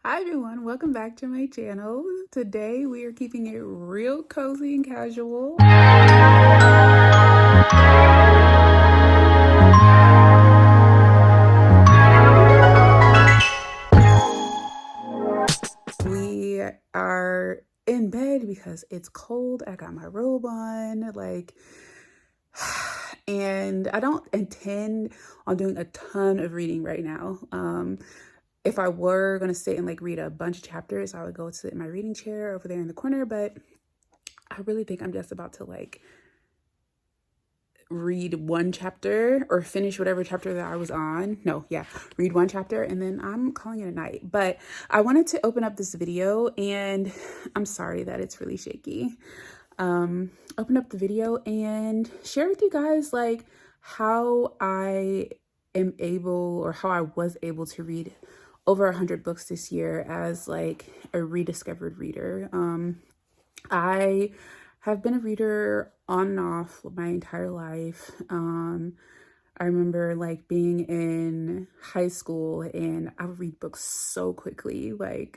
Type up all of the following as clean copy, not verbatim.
Hi everyone, welcome back to my channel. Today we are keeping it real cozy and casual. We are in bed because it's cold. I got my robe on, and I don't intend on doing a ton of reading right now. If I were gonna sit and read a bunch of chapters, I would go sit in my reading chair over there in the corner, but I really think I'm just about to read one chapter or finish whatever chapter that I was on. No, yeah, read one chapter and then I'm calling it a night. But I wanted to open up this video and I'm sorry that it's really shaky. Open up the video and share with you guys how I am able or how I was able to read over 100 books this year as a rediscovered reader. I have been a reader on and off my entire life. I remember being in high school and I would read books so quickly,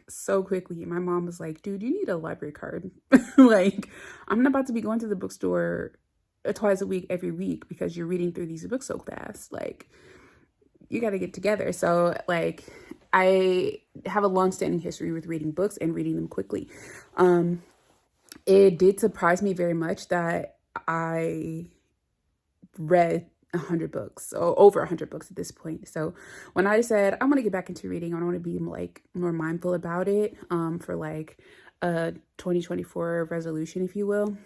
so quickly. My mom was like, dude, you need a library card. I'm about to be going to the bookstore twice a week, every week, because you're reading through these books so fast. You got to get together. So I have a long-standing history with reading books and reading them quickly. It did surprise me very much that I read 100 books, or over 100 books at this point. So when I said I'm gonna get back into reading, I want to be more mindful about it for a 2024 resolution, if you will.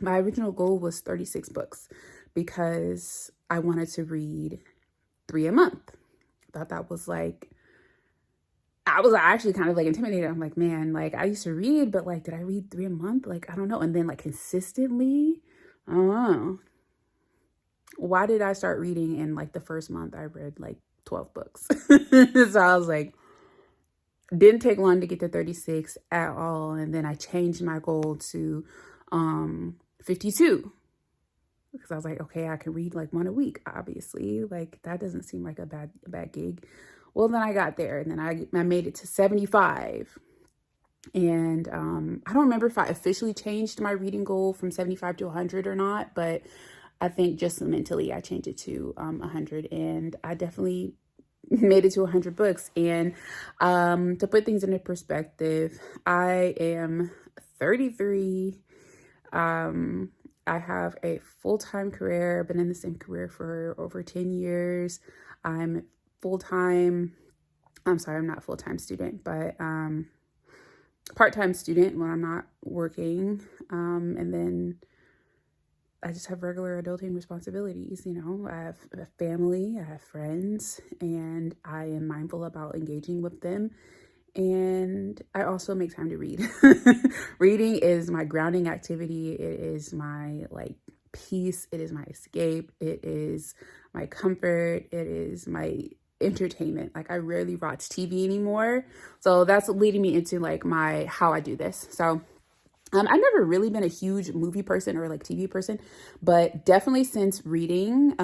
My original goal was 36 books because I wanted to read 3 a month. I thought that was I was actually kind of intimidated. I'm like, man, I used to read, but did I read 3 a month? I don't know. And then consistently, I don't know. Why did I start reading in the first month I read 12 books? So I was didn't take long to get to 36 at all. And then I changed my goal to 52 because I was like, okay, I can read one a week, obviously. That doesn't seem like a bad gig. Well, then I got there and then I made it to 75. And I don't remember if I officially changed my reading goal from 75 to 100 or not, but I think just mentally I changed it to 100, and I definitely made it to 100 books. And to put things into perspective, I am 33. I have a full-time career. I've been in the same career for over 10 years. I'm full-time. I'm sorry, I'm not full-time student, but part-time student when I'm not working. And then I just have regular adulting responsibilities. I have a family, I have friends, and I am mindful about engaging with them. And I also make time to read. Reading is my grounding activity. It is my peace. It is my escape. It is my comfort. It is my entertainment. I rarely watch TV anymore. So that's leading me into my how I do this. So I've never really been a huge movie person or TV person, but definitely since reading,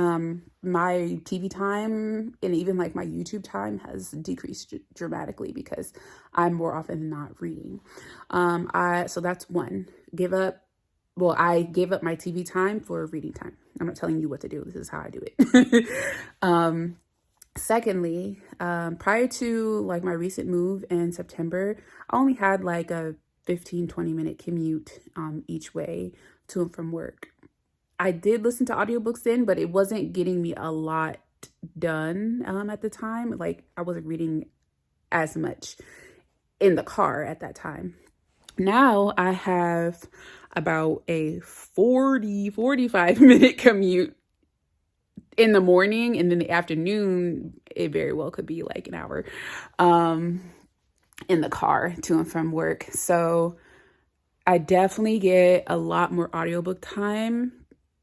my TV time and even my YouTube time has decreased dramatically because I'm more often than not reading. So that's one. I gave up my TV time for reading time. I'm not telling you what to do. This is how I do it. Secondly, prior to my recent move in September, I only had a 15-20 minute commute each way to and from work. I did listen to audiobooks then, but it wasn't getting me a lot done at the time. I wasn't reading as much in the car at that time. Now I have about a 45 minute commute in the morning, and then the afternoon it very well could be an hour in the car to and from work. So I definitely get a lot more audiobook time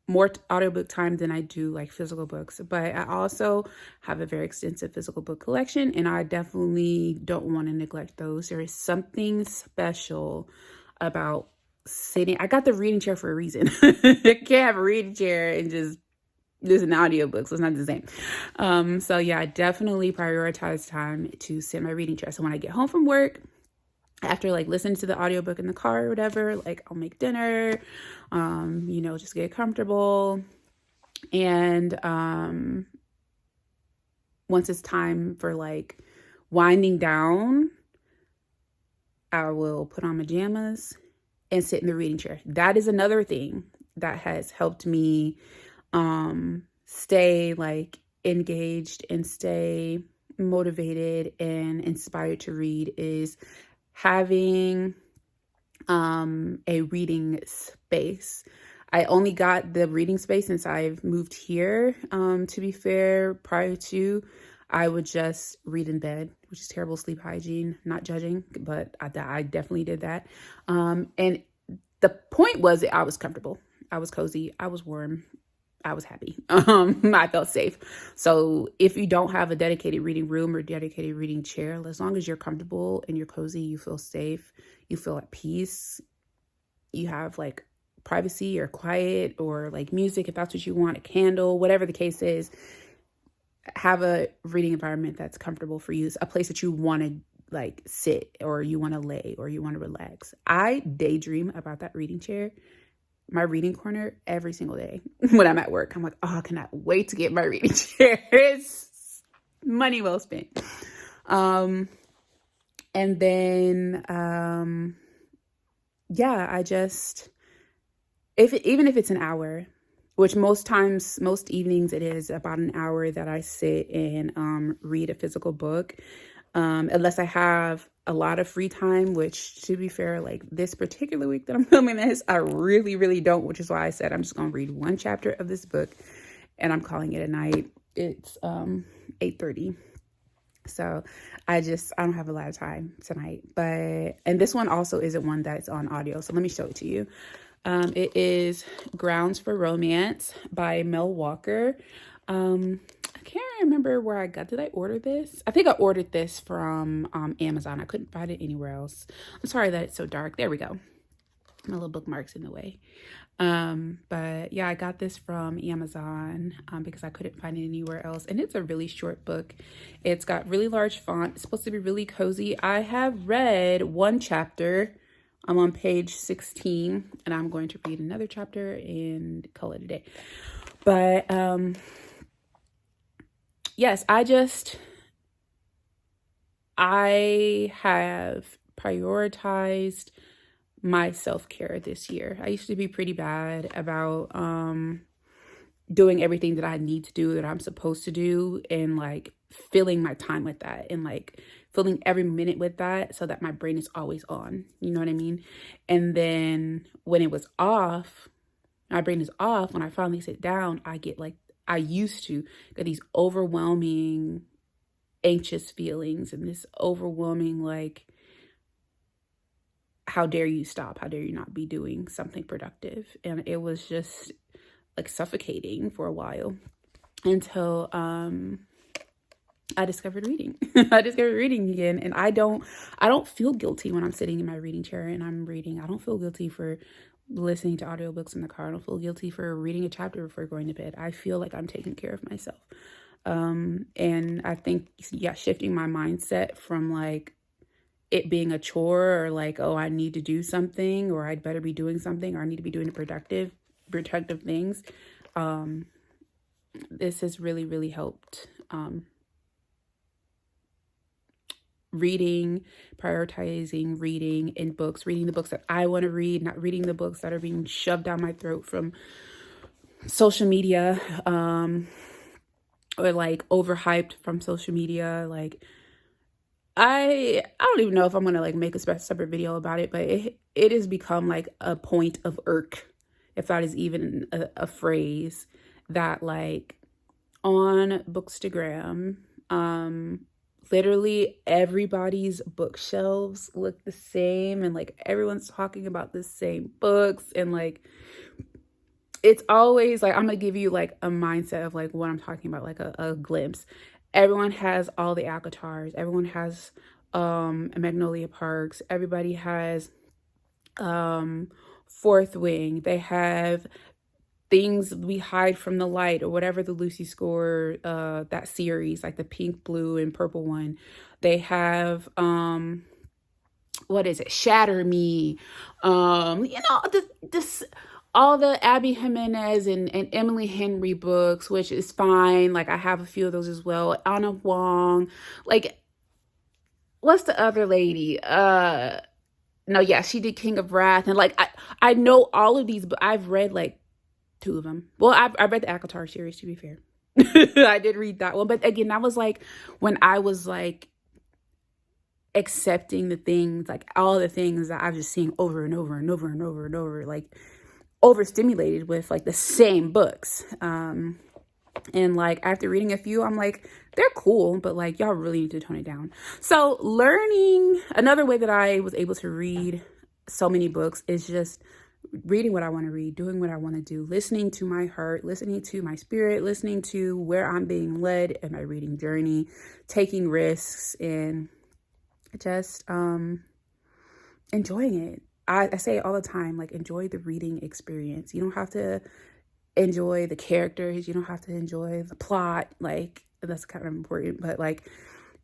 than I do physical books. But I also have a very extensive physical book collection, and I definitely don't want to neglect those. There is something special about sitting. I got the reading chair for a reason. I can't have a reading chair and just This is an audiobook, so it's not the same. So yeah, I definitely prioritize time to sit in my reading chair. So when I get home from work, after like listening to the audiobook in the car or whatever, like I'll make dinner, just get comfortable. And once it's time for like winding down, I will put on my pajamas and sit in the reading chair. That is another thing that has helped me stay like engaged and stay motivated and inspired to read, is having a reading space. I only got the reading space since I've moved here. To be fair, prior to, I would just read in bed, which is terrible sleep hygiene, not judging, but I definitely did that. And the point was that I was comfortable. I was cozy. I was warm. I was happy. I felt safe. So if you don't have a dedicated reading room or dedicated reading chair, as long as you're comfortable and you're cozy, you feel safe, you feel at peace, you have like privacy or quiet or like music, if that's what you want, a candle, whatever the case is, have a reading environment that's comfortable for you. It's a place that you want to like sit, or you want to lay, or you want to relax. I daydream about that reading chair, my reading corner, every single day when I'm at work. I'm like, oh, I cannot wait to get my reading chair. It's money well spent. And then, yeah, I just, even if it's an hour, which most evenings it is about an hour that I sit and read a physical book. Unless I have a lot of free time, which, to be fair, like this particular week that I'm filming this, I really, really don't, which is why I said I'm just going to read one chapter of this book and I'm calling it a night. It's 8:30. So I don't have a lot of time tonight, and this one also isn't one that's on audio. So let me show it to you. It is Grounds for Romance by Mel Walker. I can't remember where did I order this? I think I ordered this from Amazon. I couldn't find it anywhere else. I'm sorry that it's so dark. There we go. My little bookmark's in the way. But yeah, I got this from Amazon because I couldn't find it anywhere else. And it's a really short book. It's got really large font. It's supposed to be really cozy. I have read one chapter. I'm on page 16 and I'm going to read another chapter and call it a day. But yes, I have prioritized my self-care this year. I used to be pretty bad about doing everything that I need to do, that I'm supposed to do, and like filling my time with that, and like filling every minute with that, so that my brain is always on. You know what I mean? And then when it was off, my brain is off. When I finally sit down, I used to get these overwhelming anxious feelings and this overwhelming like, how dare you stop? How dare you not be doing something productive? And it was just like suffocating for a while until I discovered reading. I discovered reading again, and I don't feel guilty when I'm sitting in my reading chair and I'm reading. I don't feel guilty for listening to audiobooks in the car. I don't feel guilty for reading a chapter before going to bed. I feel like I'm taking care of myself. And I think, yeah, shifting my mindset from like it being a chore, or like, oh, I need to do something, or I'd better be doing something, or I need to be doing productive things. This has really, really helped. Reading, prioritizing reading in books, reading the books that I want to read, not reading the books that are being shoved down my throat from social media, or like overhyped from social media. Like I don't even know if I'm gonna like make a separate video about it, but it has become like a point of irk, if that is even a phrase, that like on Bookstagram, literally everybody's bookshelves look the same, and like everyone's talking about the same books, and like it's always like, I'm gonna give you like a mindset of like what I'm talking about, like a glimpse. Everyone has all the ACOTARs, everyone has Magnolia Parks, everybody has Fourth Wing, they have Things We Hide from the Light, or whatever the Lucy Score, that series, like the pink, blue, and purple one. They have what is it? Shatter Me. This all the Abby Jimenez and Emily Henry books, which is fine. Like I have a few of those as well. Anna Wong. Like, what's the other lady? No, yeah, she did King of Wrath. And like I know all of these, but I've read like two of them. Well, I read the Akatar series, to be fair. I did read that one. But again, that was like when I was like accepting the things, like all the things that I was just seeing over and over and over and over and over, like overstimulated with like the same books. And like after reading a few, I'm like, they're cool, but like y'all really need to tone it down. So learning, another way that I was able to read so many books is just reading what I want to read, doing what I want to do, listening to my heart, listening to my spirit, listening to where I'm being led in my reading journey, taking risks, and just enjoying it. I say it all the time, like, enjoy the reading experience. You don't have to enjoy the characters. You don't have to enjoy the plot. Like, that's kind of important, but like,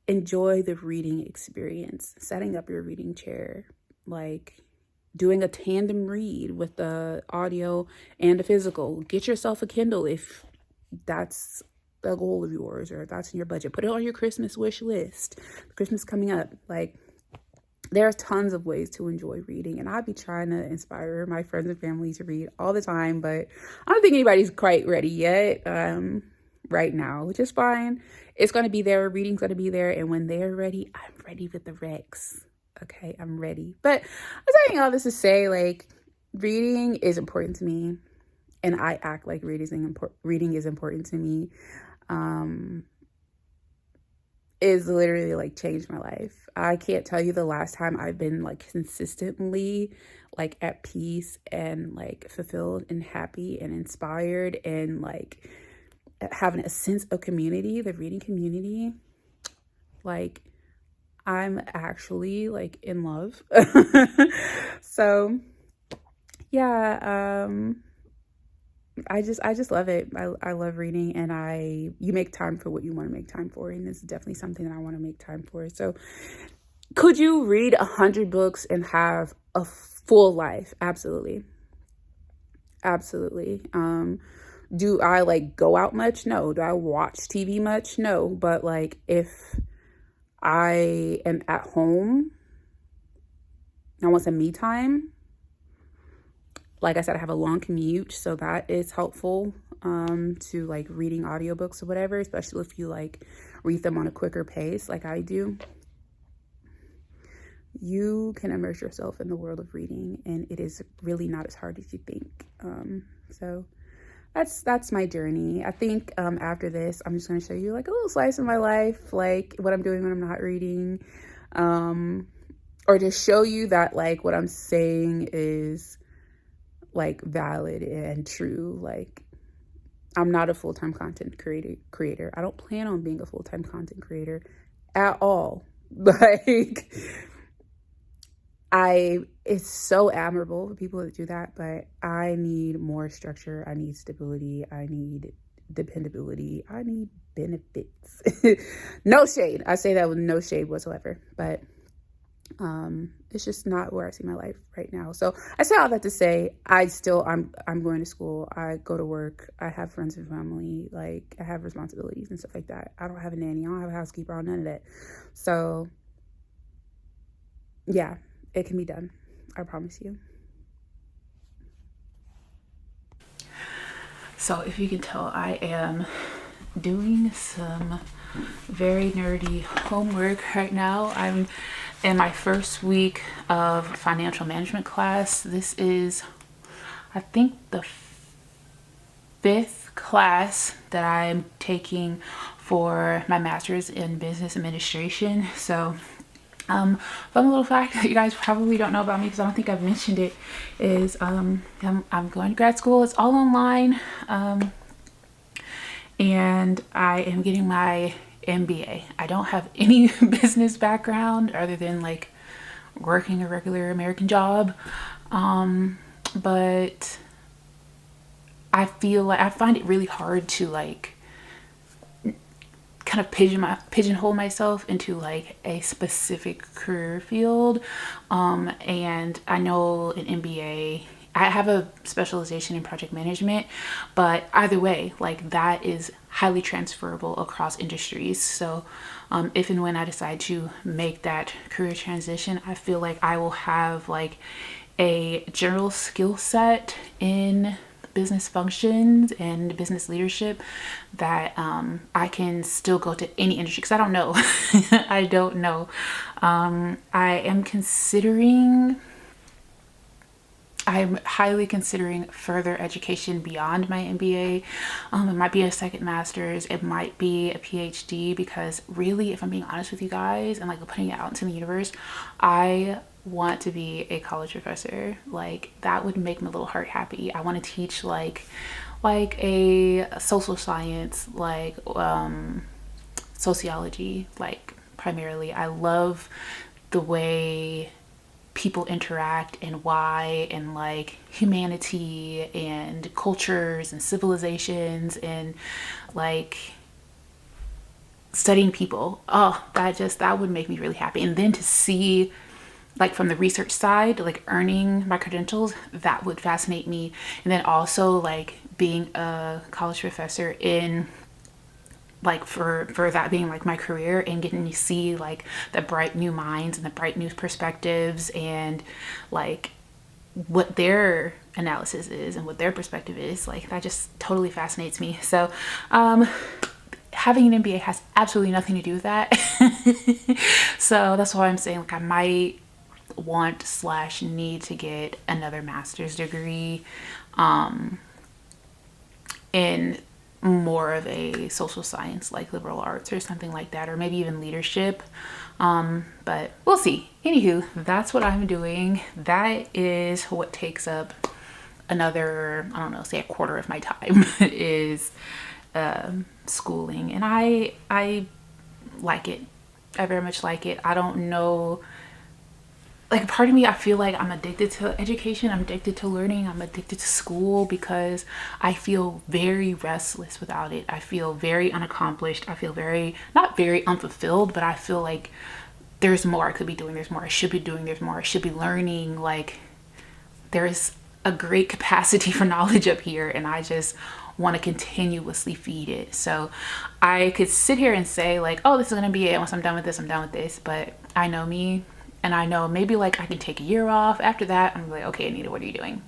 enjoy the reading experience. Setting up your reading chair, like doing a tandem read with the audio and the physical. Get yourself a Kindle if that's a goal of yours, or if that's in your budget. Put it on your Christmas wish list. Christmas coming up. Like, there's tons of ways to enjoy reading, and I'll be trying to inspire my friends and family to read all the time, but I don't think anybody's quite ready yet right now, which is fine. It's going to be there. Reading's going to be there, and when they're ready, I'm ready with the Rex. Okay, I'm ready. But I'm saying all this to say, like, reading is important to me, and I act like reading is important to me. Is literally like changed my life. I can't tell you the last time I've been like consistently like at peace and like fulfilled and happy and inspired and like having a sense of community, the reading community. Like, I'm actually like in love. So yeah, I just love it. I love reading, and you make time for what you want to make time for. And this is definitely something that I want to make time for. So could you read 100 books and have a full life? Absolutely. Absolutely. Do I like go out much? No. Do I watch TV much? No. But like, if I am at home, I want some me time. Like I said, I have a long commute, so that is helpful to like reading audiobooks or whatever, especially if you like read them on a quicker pace like I do. You can immerse yourself in the world of reading, and it is really not as hard as you think. So that's my journey. I think after this, I'm just going to show you like a little slice of my life, like what I'm doing when I'm not reading, or just show you that like what I'm saying is like valid and true. Like, I'm not a full-time content creator. I don't plan on being a full-time content creator at all. Like, it's so admirable for people that do that, but I need more structure. I need stability. I need dependability. I need benefits. No shade. I say that with no shade whatsoever, but it's just not where I see my life right now. So I say all that to say, I'm going to school. I go to work. I have friends and family. Like, I have responsibilities and stuff like that. I don't have a nanny. I don't have a housekeeper. I don't none of that. So yeah, it can be done. I promise you. So if you can tell, I am doing some very nerdy homework right now. I'm in my first week of financial management class. This is, I think, the 5th class that I'm taking for my master's in business administration. So fun little fact that you guys probably don't know about me, because I don't think I've mentioned it, is I'm going to grad school. It's all online, and I am getting my MBA. I don't have any business background other than like working a regular American job, but I feel like I find it really hard to like kind of pigeonhole myself into like a specific career field. And I know an MBA, I have a specialization in project management, but either way, like that is highly transferable across industries. So if and when I decide to make that career transition, I feel like I will have like a general skill set in business functions and business leadership that I can still go to any industry, because I don't know. I don't know. I'm highly considering further education beyond my MBA. It might be a second master's, it might be a PhD, because really, if I'm being honest with you guys and like putting it out into the universe, I want to be a college professor. Like that would make my little heart happy. I want to teach like a social science, like sociology, like primarily. I love the way people interact and why, and like humanity and cultures and civilizations and like studying people. Oh, that would make me really happy. And then to see like from the research side, like earning my credentials, that would fascinate me. And then also like being a college professor in like for that being like my career, and getting to see like the bright new minds and the bright new perspectives and like what their analysis is and what their perspective is, like that just totally fascinates me. So having an MBA has absolutely nothing to do with that. So that's why I'm saying like I might want / need to get another master's degree in more of a social science, like liberal arts or something like that, or maybe even leadership. But we'll see. Anywho, that's what I'm doing. That is what takes up another, I don't know, say a quarter of my time is schooling. And I like it. I very much like it. I don't know, like part of me, I feel like I'm addicted to education, I'm addicted to learning, I'm addicted to school, because I feel very restless without it. I feel very unaccomplished. I feel not very unfulfilled, but I feel like there's more I could be doing, there's more I should be doing, there's more I should be learning. Like there's a great capacity for knowledge up here, and I just want to continuously feed it. So I could sit here and say like, oh, this is gonna be it, once I'm done with this, I'm done with this. But I know me, and I know maybe like I can take a year off. After that, I'm like, okay, Anita, what are you doing?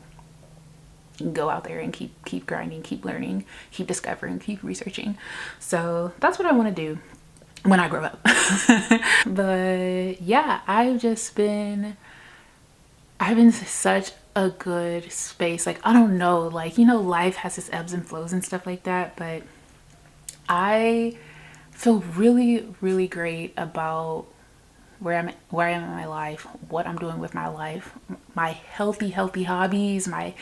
Go out there and keep grinding, keep learning, keep discovering, keep researching. So that's what I want to do when I grow up. But yeah, I've been such a good space. Like, I don't know, like, you know, life has its ebbs and flows and stuff like that, but I feel really, really great about where I am in my life, what I'm doing with my life, my healthy hobbies, my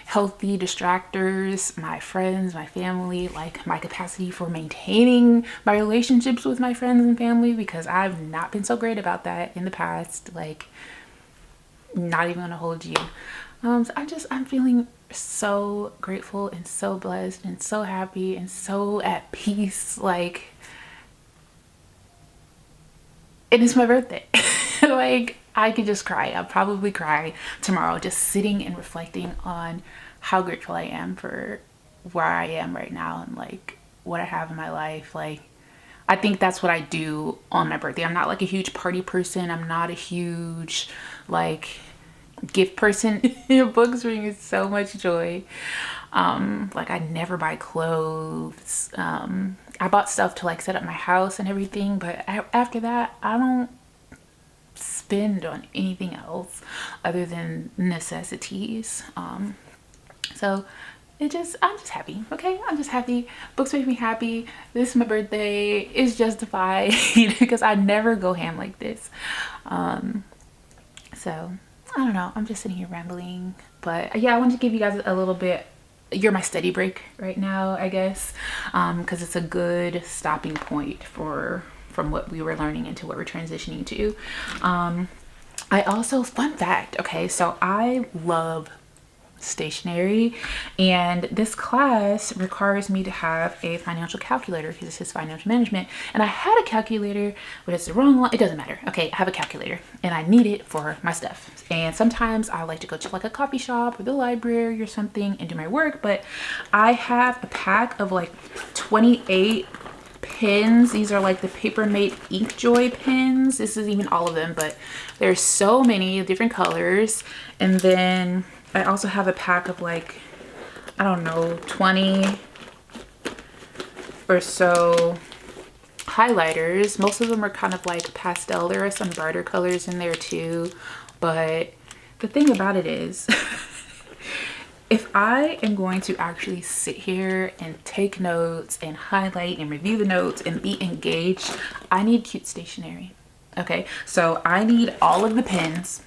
healthy distractors, my friends, my family, like my capacity for maintaining my relationships with my friends and family, because I've not been so great about that in the past. Like, not even gonna hold you. So I'm feeling so grateful and so blessed and so happy and so at peace. Like, and it's my birthday. Like, I could just cry. I'll probably cry tomorrow just sitting and reflecting on how grateful I am for where I am right now and like what I have in my life. Like, I think that's what I do on my birthday. I'm not like a huge party person. I'm not a huge like gift person. Books bring me so much joy. Like, I never buy clothes. I bought stuff to like set up my house and everything, but after that, I don't spend on anything else other than necessities. So I'm just happy. Okay, I'm just happy. Books make me happy. This is my birthday. It's justified because I never go ham like this. So I don't know. I'm just sitting here rambling, but yeah, I wanted to give you guys a little bit. You're my study break right now, I guess, because it's a good stopping point from what we were learning into what we're transitioning to. I also, fun fact, okay, so I love stationery, and this class requires me to have a financial calculator because this is financial management, and I had a calculator but it's the wrong one. It doesn't matter. Okay, I have a calculator and I need it for my stuff, and sometimes I like to go to like a coffee shop or the library or something and do my work, but I have a pack of like 28 pens. These are like the Papermate Ink Joy pens. This is even all of them, but there's so many different colors. And then I also have a pack of like, I don't know, 20 or so highlighters. Most of them are kind of like pastel. There are some brighter colors in there too, but the thing about it is if I am going to actually sit here and take notes and highlight and review the notes and be engaged, I need cute stationery. Okay, so I need all of the pens.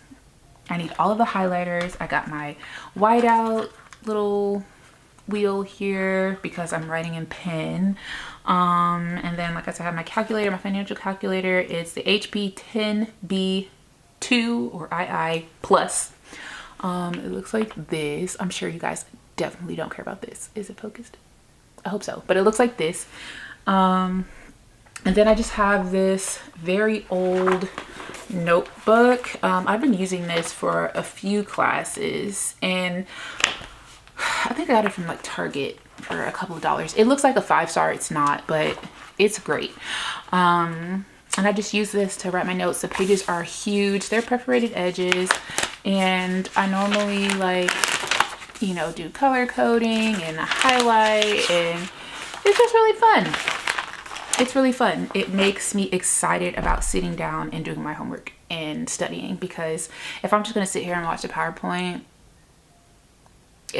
I need all of the highlighters. I got my whiteout little wheel here because I'm writing in pen. And then, like I said, I have my calculator, my financial calculator. It's the HP 10B2 or II plus. It looks like this. I'm sure you guys definitely don't care about this. Is it focused? I hope so, but it looks like this. And then I just have this very old notebook. I've been using this for a few classes, and I think I got it from like Target for a couple of dollars. It looks like a 5-star. It's not, but it's great. And I just use this to write my notes. The pages are huge. They're perforated edges, and I normally like, you know, do color coding and highlight, and it's just really fun. It's really fun. It makes me excited about sitting down and doing my homework and studying, because if I'm just going to sit here and watch a PowerPoint,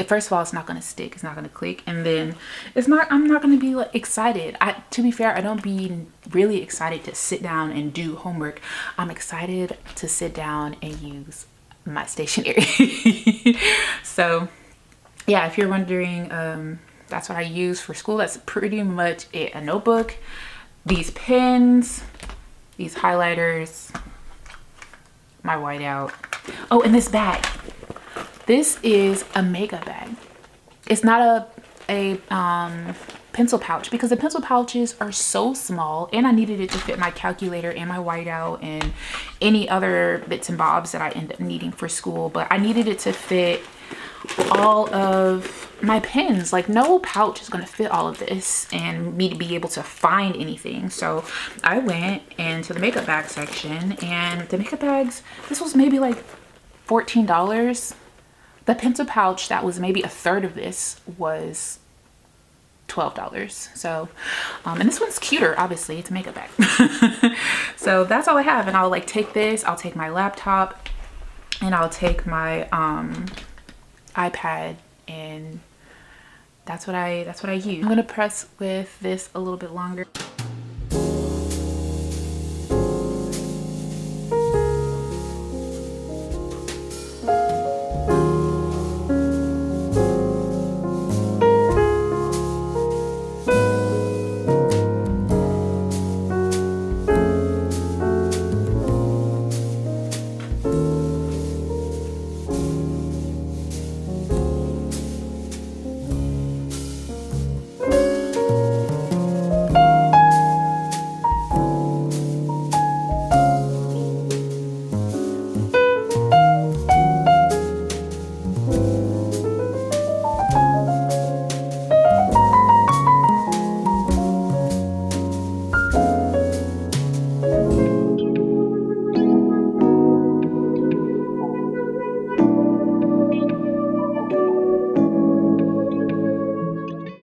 first of all, it's not going to stick, it's not going to click, and then I'm not going to be like excited. To be fair, I don't be really excited to sit down and do homework. I'm excited to sit down and use my stationery. So yeah, if you're wondering, that's what I use for school. That's pretty much it. A notebook, these pens, these highlighters, my whiteout. Oh, and this bag. This is a makeup bag. It's not a pencil pouch, because the pencil pouches are so small, and I needed it to fit my calculator and my whiteout and any other bits and bobs that I end up needing for school. But I needed it to fit all of my pens. Like, no pouch is going to fit all of this and me to be able to find anything. So I went into the makeup bag section, and the makeup bags, this was maybe like $14. The pencil pouch that was maybe a third of this was $12. So and this one's cuter, obviously. It's a makeup bag. So that's all I have. And I'll like take this, I'll take my laptop, and I'll take my iPad, and that's what I use. I'm gonna press with this a little bit longer.